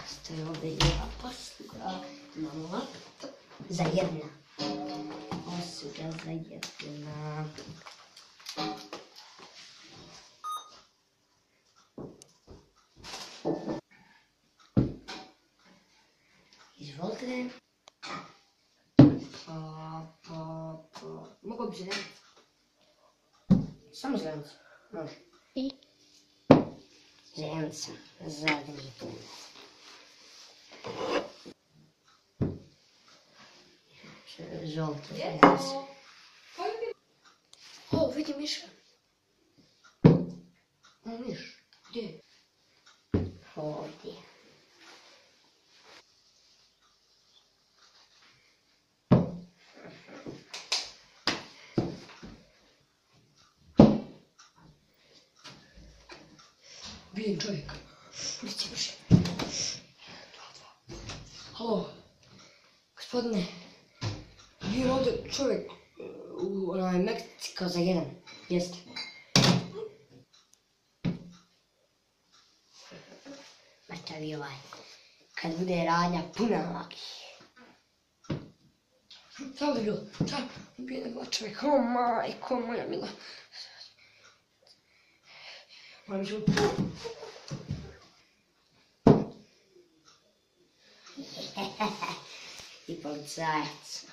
Stoji ovdje jedna posuda, imamo laptop za jedna. Posuda za jedna. Izvolite. Mogu bi zelenicu? Samo zelenicu, može. I? Zelenica, zadnji. Žolta zelenica. O, vidi miška. O, miš, gdje? Ovdje. Vidim čovjeka. Gdje će miš? Halo, gospodine. Vidim ovdje čovjek u Meksika za jedan. Jeste. Mrtavi ovaj. Kad bude radnja puna ovakih. Šta ovdje bilo? Šta? Ubijena bila čovjek. O majko moja mila. Moram ću... I policajac.